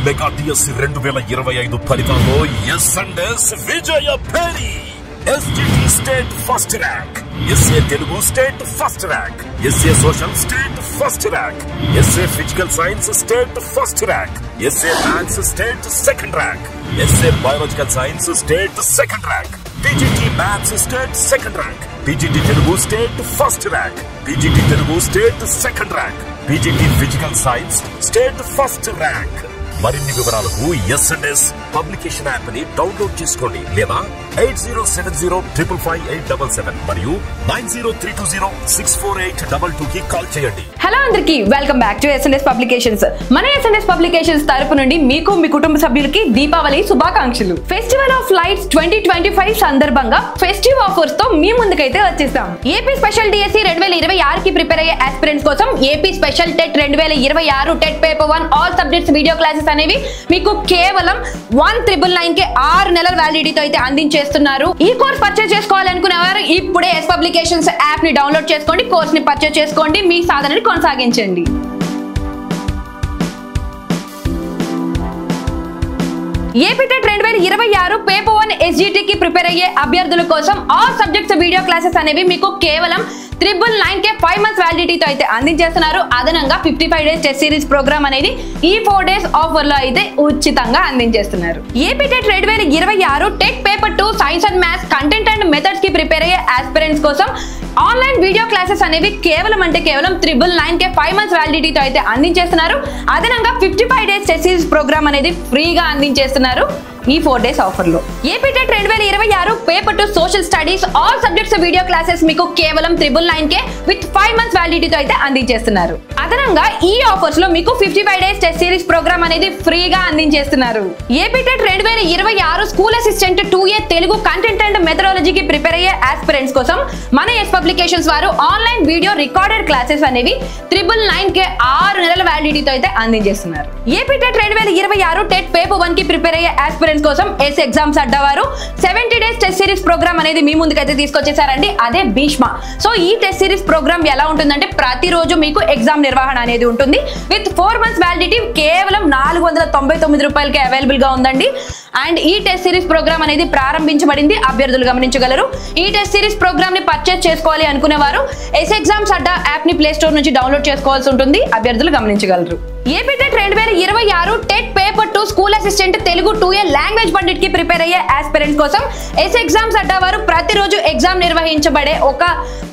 Mega DSC 2025 ఫలితాల్లో ఎస్&ఎస్ విజయ భేరి. SGT state first rank, SA Telugu state first rank, SA social state first rank, SA physical science state first rank, SA maths state second rank, SA biological science state second rank, PGT maths state second rank, PGT Telugu state first rank, PGT Telugu state second rank, PGT physical science state first rank. మరిన్ని వివరాలకు ఎస్&ఎస్ publication app ని download చేసుకోండి లేదా 8070555877 మరియు 9032064822 కి call చేయండి. Hello అందరికి, welcome back to ఎస్&ఎస్ publications. మన ఎస్&ఎస్ పబ్లికేషన్స్ తరపు నుండి మీకు మీ కుటుంబ సభ్యులకి దీపావళి శుభాకాంక్షలు. ఫెస్టివల్ ఆఫ్ లైట్స్ 2025 సందర్భంగా ఫెస్టివ్ ఆఫర్స్ తో మీ ముందుకైతే వచ్చేస్తాం. ఏపీ స్పెషల్ డిఎస్సి 2026 కి ప్రిపేర్ అయ్యే ఆస్పిరెంట్స్ కోసం AP special TET 2026 TET paper 1 all subjects video classes అనేవి మీకు కేవలం 1999 కి 6 నెలల వ్యాలిడిటీతో అయితే అందించేస్తున్నారు. ఈ కోర్స్ పర్చేస్ చేసుకోవాలనుకునే వారు ఇప్పుడే ఎస్ పబ్లికేషన్స్ యాప్ ని డౌన్లోడ్ చేసుకోండి, కోర్స్ ని పర్చేస్ చేసుకోండి, మీ సాధనని కొనసాగించండి. ఏపీ టెట్ 2026 పేపర్ 1 SGT కి ప్రిపేర్ అయ్యే అభ్యర్థుల కోసం ఆల్ సబ్జెక్ట్స్ వీడియో క్లాసెస్ అనేవి మీకు కేవలం 999 కే 5 మంత్స్ వ్యాలిడిటీతో అయితే అందించేస్తున్నారు. అదనంగా 55 డేస్ టెస్ట్ సిరీస్ ప్రోగ్రామ్ అనేది ఈ 4 డేస్ ఆఫర్ లో అయితే ఉచితంగా అందించేస్తున్నారు. AP TET 2026 TET paper 2 science and maths content and methods కి ప్రిపేర్ అయ్యే ఆస్పిరెంట్స్ కోసం ఆన్లైన్ వీడియో క్లాసెస్ అనేవి కేవలం 999 కే 5 మంత్స్ వ్యాలిడిటీతో అయితే అందించేస్తున్నారు. అదనంగా 55 డేస్ టెస్ట్ సిరీస్ ప్రోగ్రామ్ అనేది ఫ్రీగా అందించేస్తున్నారు ఈ 4 డేస్ ఆఫర్ లో. AP TET 2026 paper 2 social studies all subjects video classes మీకు కేవలం 999 కే విత్ 5 మంత్స్ వ్యాలిడిటీతో అయితే అందించేస్తున్నారు. అదనంగా ఈ ఆఫర్స్ లో మీకు 55 డేస్ టెస్ట్ సిరీస్ ప్రోగ్రామ్ అనేది ఫ్రీగా అందించేస్తున్నారు. AP TET 2026 school assistant 2A Telugu content and మెథడాలజీకి ప్రిపేర్ అయ్యే ఆస్పిరెంట్స్ కోసం మన ఎస్ పబ్లికేషన్స్ వారు ఆన్లైన్ వీడియో రికార్డెడ్ క్లాసెస్ అనేవి 999 కే 6 నెలల వ్యాలిడిటీతో అయితే అందించేస్తున్నారు. ఏపీ టెట్ 2026 టెట్ పేపర్ 1 కి ప్రిపేర్ అయ్యే ఆస్పిరెంట్స్ కోసం ఎస్ ఎగ్జామ్స్ అడ్డవారు 70 డేస్ టెస్ట్ సిరీస్ ప్రోగ్రామ్ అనేది మీ ముందుకైతే తీసుకొచ్చేసారండి. అదే భీష్మ. సో ఈ టెస్ట్ సిరీస్ ప్రోగ్రామ్ ఎలా ఉంటుందంటే ప్రతిరోజు మీకు ఎగ్జామ్ నిర్వహణ అనేది ఉంటుంది విత్ 4 మంత్స్ వ్యాలిడిటీ కేవలం 499 రూపాయలకి అవైలబుల్ గా ఉందండి. అండ్ ఈ టెస్ట్ సిరీస్ ప్రోగ్రామ్ అనేది ప్రారంభించబడింది, అభ్యర్థులు గమనించగలరు. ఈ టెస్ట్ సిరీస్ ప్రోగ్రామ్ ని పర్చేస్ చేసుకోవాలి అనుకునేవారు ఎస్ ఎగ్జామ్స్ అడ్డా యాప్ ని ప్లే స్టోర్ నుంచి డౌన్లోడ్ చేసుకోవాల్సి ఉంటుంది, అభ్యర్థులు గమనించగలరు. AP TET 2026 TET paper 2 school assistant Telugu 2A language Pandit కి ప్రిపేర్ అయ్యే ఆస్పిరెంట్స్ కోసం ఎస్ ఎగ్జామ్స్ అడ్డా వారు ప్రతిరోజు ఎగ్జామ్ నిర్వహించబడే ఒక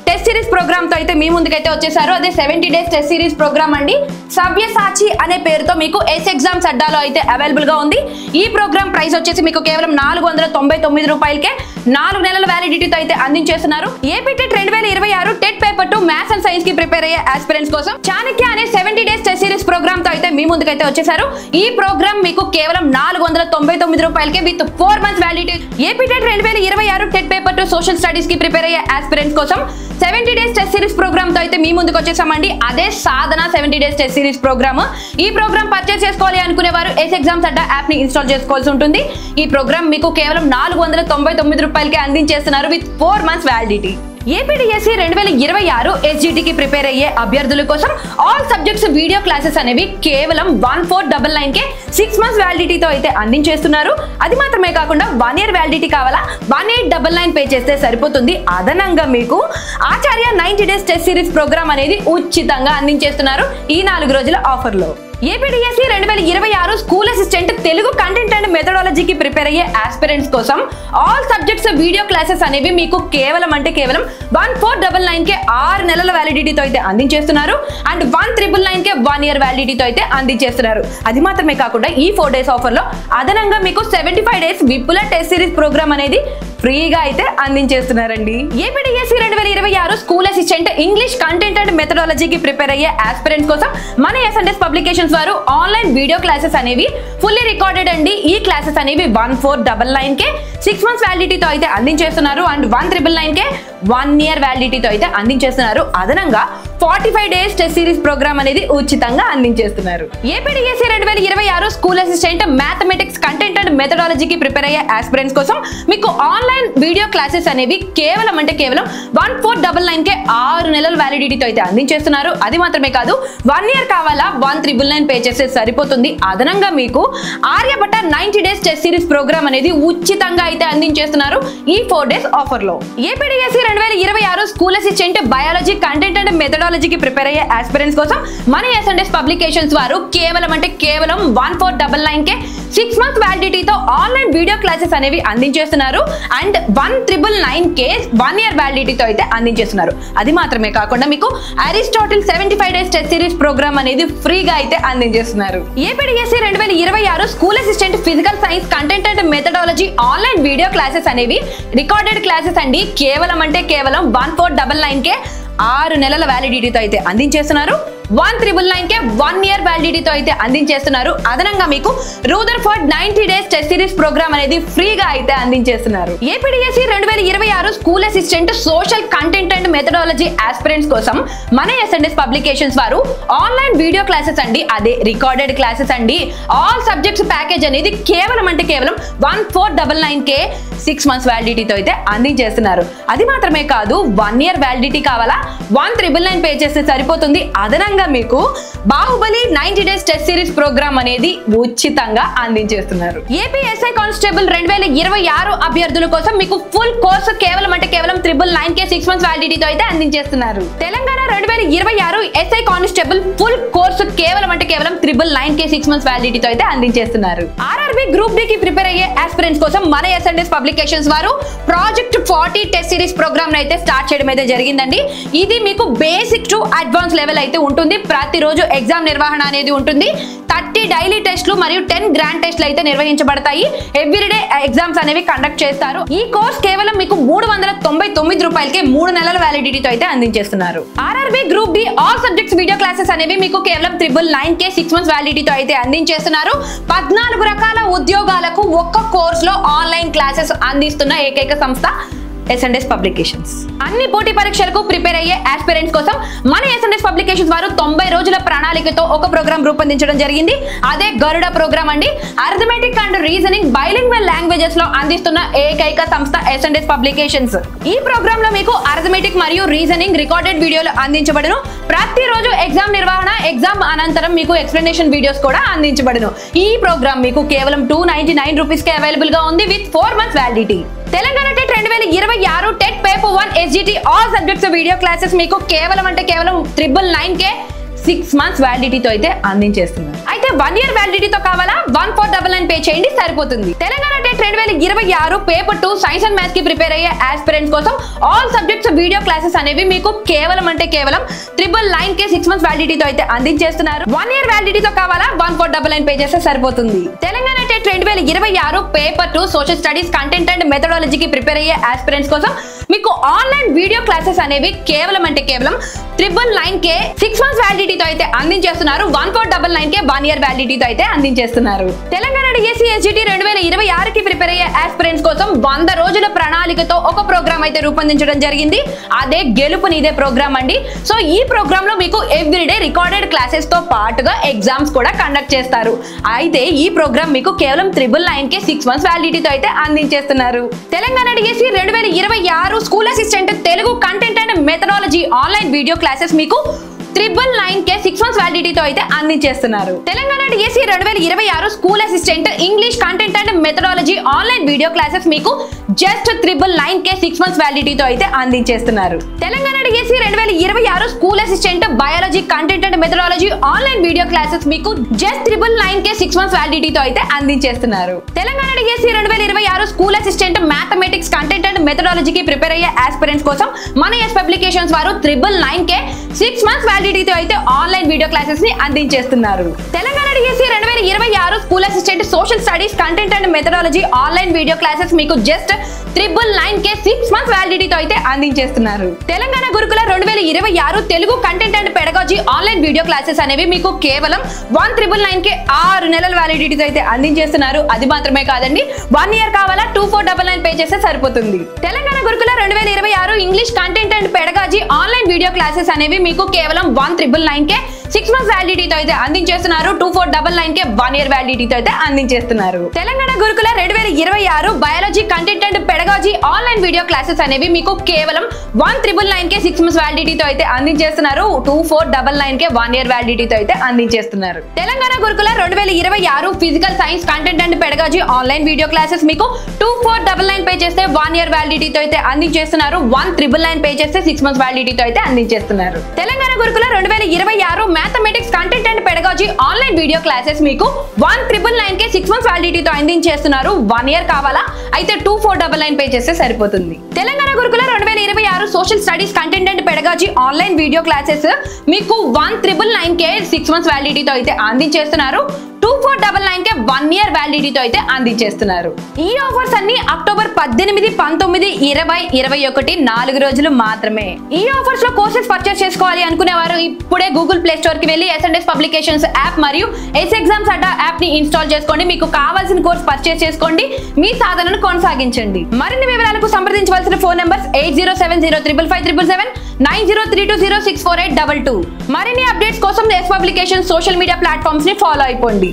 టెస్ట్ సిరీస్ ప్రోగ్రామ్ తో అయితే మీ ముందుకైతే వచ్చేసారు. అదే 70 డేస్ టెస్ట్ సిరీస్ ప్రోగ్రామ్ అండి. సవ్యసాచి అనే పేరుతో మీకు ఎస్ ఎగ్జామ్స్ అడ్డాలో అయితే అవైలబుల్ గా ఉంది. ఈ ప్రోగ్రామ్ ప్రైస్ వచ్చేసి మీకు కేవలం 499 రూపాయలకే 4 నెలల వ్యాలిడిటీతో అయితే అందించేస్తున్నారు. AP TET 2026 TET paper 2 maths and science కి ప్రిపేర్ అయ్యే ఆస్పిరెంట్స్ కోసం చాణక్య అనే 70 డేస్ టెస్ట్ సిరీస్ ప్రోగ్రామ్ తో అయితే మీ ముందుకైతే వచ్చేసారు. ఈ ప్రోగ్రామ్ మీకు కేవలం 499 రూపాయలకే with 4 months validity. AP TET 2026 TET paper 2 social studies కి ప్రిపేర్ అయ్యే ఆస్పిరెంట్స్ కోసం 70 డేస్ టెస్ట్ సిరీస్ ప్రోగ్రామ్ తో అయితే మీ ముందుకు వచ్చేసామండి. అదే Sadhana 70 days test series programme. ఈ ప్రోగ్రామ్ పర్చేస్ చేసుకోవాలి అనుకునేవారు ఎస్ ఎగ్జామ్స్ అడ్డా యాప్ ని ఇన్స్టాల్ చేసుకోవాల్సి ఉంటుంది. ఈ ప్రోగ్రామ్ మీకు కేవలం 499 రూపాయలకే అందించేస్తున్నారు with 4 months validity. APDSC 2026 SGT కి ప్రిపేర్ అయ్యే అభ్యర్థుల కోసం ఆల్ సబ్జెక్ట్స్ వీడియో క్లాసెస్ అనేవి కేవలం 1499 కే 6 మంత్స్ వ్యాలిడిటీతో అయితే అందించేస్తున్నారు. అది మాత్రమే కాకుండా 1 ఇయర్ వ్యాలిడిటీ కావాలా 1899 పే చేస్తే సరిపోతుంది. అదనంగా మీకు Acharya 90 days test series programme అనేది ఉచితంగా అందించేస్తున్నారు ఈ 4 రోజుల ఆఫర్ లో. APDSC 2026 school assistant Telugu content and మెథడాలజీకి ప్రిపేర్ అయ్యే ఆస్పిరెంట్స్ కోసం ఆల్ సబ్జెక్ట్స్ వీడియో క్లాసెస్ అనేవి మీకు కేవలం 1499 కే 6 నెలల వ్యాలిడిటీతో అయితే అందించేస్తున్నారు. అండ్ 1999 కే 1 ఇయర్ వ్యాలిడిటీతో అయితే అందించేస్తున్నారు. అది మాత్రమే కాకుండా ఈ 4 డేస్ ఆఫర్ లో అదనంగా మీకు 75 days Vipula test series programme అనేది ఫ్రీగా అయితే అందించేస్తున్నారండి. APDSC 2026 school assistant English content and మెథడాలజీకి ప్రిపేర్ అయ్యే ఆస్పిరెంట్స్ కోసం మన ఎస్&ఎస్ పబ్లికేషన్స్ వారు ఆన్లైన్ వీడియో క్లాసెస్ అనేవి ఫుల్లీ రికార్డెడ్ అండి. ఈ క్లాసెస్ అనేవి 1499 కే 6 మంత్స్ వ్యాలిడిటీతో అయితే అందించేస్తున్నారు. అండ్ 1999 కే 1 year వ్యాలిడిటీతో అయితే అందించేస్తున్నారు. అదనంగా 45 days టెస్ట్ సిరీస్ ప్రోగ్రామ్ అనేది ఉచితంగా అందించేస్తున్నారు. APDSC 2026 school assistant mathematics content and మెథడాలజీకి ప్రిపేర్ అయ్యే ఆస్పిరెంట్స్ కోసం మీకు ఆన్లైన్ వీడియో క్లాసెస్ అనేవి కేవలం 1499కే 6 నెలల వ్యాలిడిటీతో అయితే అందించేస్తున్నారు. అది మాత్రమే కాదు, 1 year కావాలా 1999 పే చేస్తే సరిపోతుంది. అదనంగా మీకు Aryabhatta 90 days test series programme అనేది ఉచితంగా అయితే అందించేస్తున్నారు ఈ 4 days ఆఫర్ లో. APDSC 2026 school assistant biology content and మెథడాలజీకి ప్రిపేర్ అయ్యే ఆస్పిరెంట్స్ కోసం మన ఎస్ఎండ్ఎస్ పబ్లికేషన్స్ వారు కేవలం 1499కే 6 months వ్యాలిడిటీతో ఆన్లైన్ వీడియో క్లాసెస్ అనేవి అందించేస్తున్నారు. అండ్ 1999కే 1 year వ్యాలిడిటీతో అయితే అందించేస్తున్నారు. అది మాత్రమే కాకుండా మీకు Aristotle 75 days test series programme అనేది ఫ్రీగా అయితే అందించేస్తున్నారు. APDSC 2026 school assistant physical science content and methodology online video classes అనేవి రికార్డెడ్ క్లాసెస్ అండి. కేవలం 1499కే 6 నెలల వ్యాలిడిటీతో అయితే అందించేస్తున్నారు. 1999కే 1 year వ్యాలిడిటీతో అయితే అందించేస్తున్నారు. అదనంగా మీకు Rutherford 90 days test series programme అనేది ఫ్రీగా అయితే అందించేస్తున్నారు. APDSC 2026 school assistant social content and methodology aspirants కోసం మన ఎస్ఎండ్ఎస్ పబ్లికేషన్స్ వారు ఆన్లైన్ వీడియో క్లాసెస్ అండి, అదే రికార్డెడ్ క్లాసెస్ అండి, ఆల్ సబ్జెక్ట్స్ ప్యాకేజ్ అనేది కేవలం 1499కే 6 months వ్యాలిడిటీతో అయితే అందించేస్తున్నారు. అది మాత్రమే కాదు, 1 year వ్యాలిడిటీ కావాలా 1999 పే చేస్తే సరిపోతుంది. అదనంగా మీకు Baahubali 90 days test series programme అనేది ఉచితంగా అందించేస్తున్నారు. ఏపీఎస్ఐ కానిస్టేబుల్ 2026 అభ్యర్థుల కోసం మీకు ఫుల్ కోర్సు కేవలం 999కే 6 months వ్యాలిడిటీతో అయితే అందించేస్తున్నారు. Telangana 2026 SI constable full course కేవలం 999కే 6 months వ్యాలిడిటీతో అయితే అందించేస్తున్నారు. ఆర్ఆర్బీ గ్రూప్ డి కి ప్రిపేర్ అయ్యే ఆస్పిరెంట్స్ కోసం మన ఎస్ఎండ్ఎస్ పబ్లికేషన్స్ వారు ప్రాజెక్ట్ 40 టెస్ట్ సిరీస్ ప్రోగ్రామ్ అయితే స్టార్ట్ చేయడం అయితే జరిగిందండి. ఇది మీకు బేసిక్ టు అడ్వాన్స్ లెవెల్ అయితే ఉంటుంది. ప్రతిరోజు ఎగ్జామ్ నిర్వహణ అనేది ఉంటుంది. 30 డైలీ టెస్ట్లు మరియు 10 గ్రాండ్ టెస్ట్లు అయితే నిర్వహించబడతాయి. ఎవ్రీడే ఎగ్జామ్స్ అనేవి కండక్ట్ చేస్తారు. ఈ కోర్స్ కేవలం మీకు 399 రూపాయలకే 3 నెలల వ్యాలిడిటీతో అయితే అందించేస్తున్నారు. RRB group D all subjects video classes అనేవి మీకు కేవలం 999కే 6 months వ్యాలిడిటీతో అయితే అందించేస్తున్నారు. 14 రకాల ఉద్యోగాలకు ఒక్క కోర్స్ లో ఆన్లైన్ క్లాసెస్ అందిస్తున్న ఏకైక సంస్థ ఎస్ఎండ్ఎస్ పబ్లికేషన్స్. అన్ని పోటీ పరీక్షలకు ప్రిపేర్ అయ్యే ఆస్పిరెంట్స్ కోసం మన ఎస్ఎండ్ఎస్ పబ్లికేషన్స్ వారు 90 రోజుల ప్రణాళికతో ఒక ప్రోగ్రామ్ రూపొందించడం జరిగింది. అదే గరుడ ప్రోగ్రామ్ అండి. Arithmetic and reasoning bilingual languages లో అందిస్తున్న ఏకైక సంస్థ ఎస్ఎండ్ఎస్ పబ్లికేషన్స్. ఈ ప్రోగ్రామ్ లో మీకు అర్థమెటిక్ మరియు రీజనింగ్ రికార్డెడ్ వీడియోలు అందించబడును. ప్రతిరోజు ఎగ్జామ్ నిర్వహణ, ఎగ్జామ్ అనంతరం మీకు ఎక్స్ప్లెనేషన్ వీడియోస్ కూడా అందించబడును. ఈ ప్రోగ్రామ్ మీకు కేవలం 299 రూపీస్ కే అవైలబుల్ గా ఉంది with 4 months validity. Telangana TET 2026 TET paper 1 SGT all subjects video classes మీకు కేవలం 999కే 6 months వ్యాలిడిటీతో అయితే అందించేస్తున్నారు. అయితే 1 year వ్యాలిడిటీతో కావాలా 1499 పే చేయండి సరిపోతుంది. Telangana TET 2026 paper 2 science and maths కి ప్రిపేర్ అయ్యే ఆస్పిరెంట్స్ కోసం ఆల్ సబ్జెక్ట్స్ వీడియో క్లాసెస్ అనేవి మీకు కేవలం 999కే 6 months వ్యాలిడిటీతో అయితే అందించేస్తున్నారు. 1 year వ్యాలిడిటీతో కావాలా 1499 పే చేస్తే సరిపోతుంది. Telangana TET 2026 paper 2 social studies content and మెథడాలజీకి ప్రిపేర్ అయ్యే ఆస్పిరెంట్స్ కోసం మీకు ఆన్లైన్ వీడియో క్లాసెస్ అనేవి కేవలం 999కే 6 months వ్యాలిడిటీతో అయితే అందించేస్తున్నారు. 1499కే 1 year వ్యాలిడిటీతో అయితే అందించేస్తున్నారు. తెలంగాణ డిఎస్సి ఎస్జిటి 2026 కి ప్రిపేర్ అయ్యే ఆస్పిరెంట్స్ కోసం 100 రోజుల ప్రణాళికతో ఒక ప్రోగ్రామ్ అయితే రూపొందించడం జరిగింది. అదే గెలుపు నీదే ప్రోగ్రామ్ అండి. సో ఈ ప్రోగ్రామ్ లో మీకు ఎవ్రీడే రికార్డెడ్ క్లాసెస్ తో పాటుగా ఎగ్జామ్స్ కూడా కండక్ట్ చేస్తారు. అయితే ఈ ప్రోగ్రామ్ మీకు కేవలం 999కే 6 months వ్యాలిడిటీతో అయితే అందించేస్తున్నారు. Telangana DSC 2026 school assistant Telugu content and methodology online video classes మీకు 999కే 6 months వ్యాలిడిటీతో అయితే అందించేస్తున్నారు. Telangana DSC 2026 school assistant English content and methodology online video classes మీకు జస్ట్ 999కే 6 months వ్యాలిడిటీతో అయితే అందించేస్తున్నారు. Telangana DSC 2026 school assistant biology content and methodology online video classes మీకు జస్ట్ 999కే 6 months వ్యాలిడిటీతో అయితే అందించేస్తున్నారు. Telangana DSC 2026 school assistant mathematics content and మెథడాలజీకి ప్రిపేర్ అయ్యే ఆస్పిరెంట్స్ కోసం మన ఎస్ పబ్లికేషన్స్ వారు 999కే 6 months వ్యాలిడిటీతో అయితే ఆన్లైన్ వీడియో క్లాసెస్ ని అందించేస్తున్నారు. Telangana DSC 2026 school assistant social studies content and methodology online video classes మీకు జస్ట్ 999K 6 months వ్యాలిడిటీతో అయితే అందించేస్తున్నారు. Telangana Gurukula 2026 Telugu content and pedagogy online video classes అనేవి మీకు కేవలం 1999K 6 నెలల వ్యాలిడిటీతో అయితే అందించేస్తున్నారు. అది మాత్రమే కాదండి, 1 year కావాలా 2499 పే చేస్తే సరిపోతుంది. Telangana Gurukula 2026 English content and pedagogy online video classes అనేవి మీకు కేవలం 1999K 6 months వ్యాలిడిటీతో అయితే అందించేస్తున్నారు. 2499K 1 year వ్యాలిడిటీతో అయితే అందించేస్తున్నారు. Telangana Gurukula 2026 biology content and pedagogy online video classes అనేవి మీకు కేవలం 1999K 6 months వ్యాలిడిటీతో అయితే అందించేస్తున్నారు. 2499K 1 year వ్యాలిడిటీతో అయితే అందించేస్తున్నారు. Telangana Gurukula 2026 physical science content and pedagogy online video classes మీకు 2499 పే చేస్తే 1 year వ్యాలిడిటీతో అయితే అందించేస్తున్నారు. 1999 పే చేస్తే 6 months వ్యాలిడిటీతో అయితే అందించేస్తున్నారు. Telangana Gurukula 2026 mathematics content and pedagogy online video classes మీకు 1999K 6 months వ్యాలిడిటీతో అందించేస్తున్నారు. 1 year కావాలా అయితే 2499 పే చేస్తే సరిపోతుంది. Telangana Gurukula 2026 social studies content and pedagogy online video classes మీకు 1999K 6 months వ్యాలిడిటీతో అయితే అందించేస్తున్నారు. 2499K 1 year వ్యాలిడిటీతో అయితే అందించేస్తున్నారు. ఈ ఆఫర్స్ అన్ని అక్టోబర్ 18, 19, 20, 21 4 రోజులు మాత్రమే. ఈ ఆఫర్స్ లో కోర్సెస్ పర్చేస్ చేసుకోవాలి అనుకునేవారు ఇప్పుడే గూగుల్ ప్లే స్టోర్ కి వెళ్ళి SNDS పబ్లికేషన్స్ యాప్ మరియు ఎస్ ఎగ్జామ్స్ అడ్డా యాప్ ని ఇన్స్టాల్ చేసుకోండి. మీకు కావాల్సిన కోర్స్ పర్చేస్ చేసుకోండి, మీ సాధనను కొనసాగించండి. మరిన్ని వివరాలకు సంప్రదించవలసిన ఫోన్ నంబర్స్ 8070555777 9032064822. మరిన్ని అప్డేట్స్ కోసం S publication social media platforms ని ఫాలో అయిపోండి.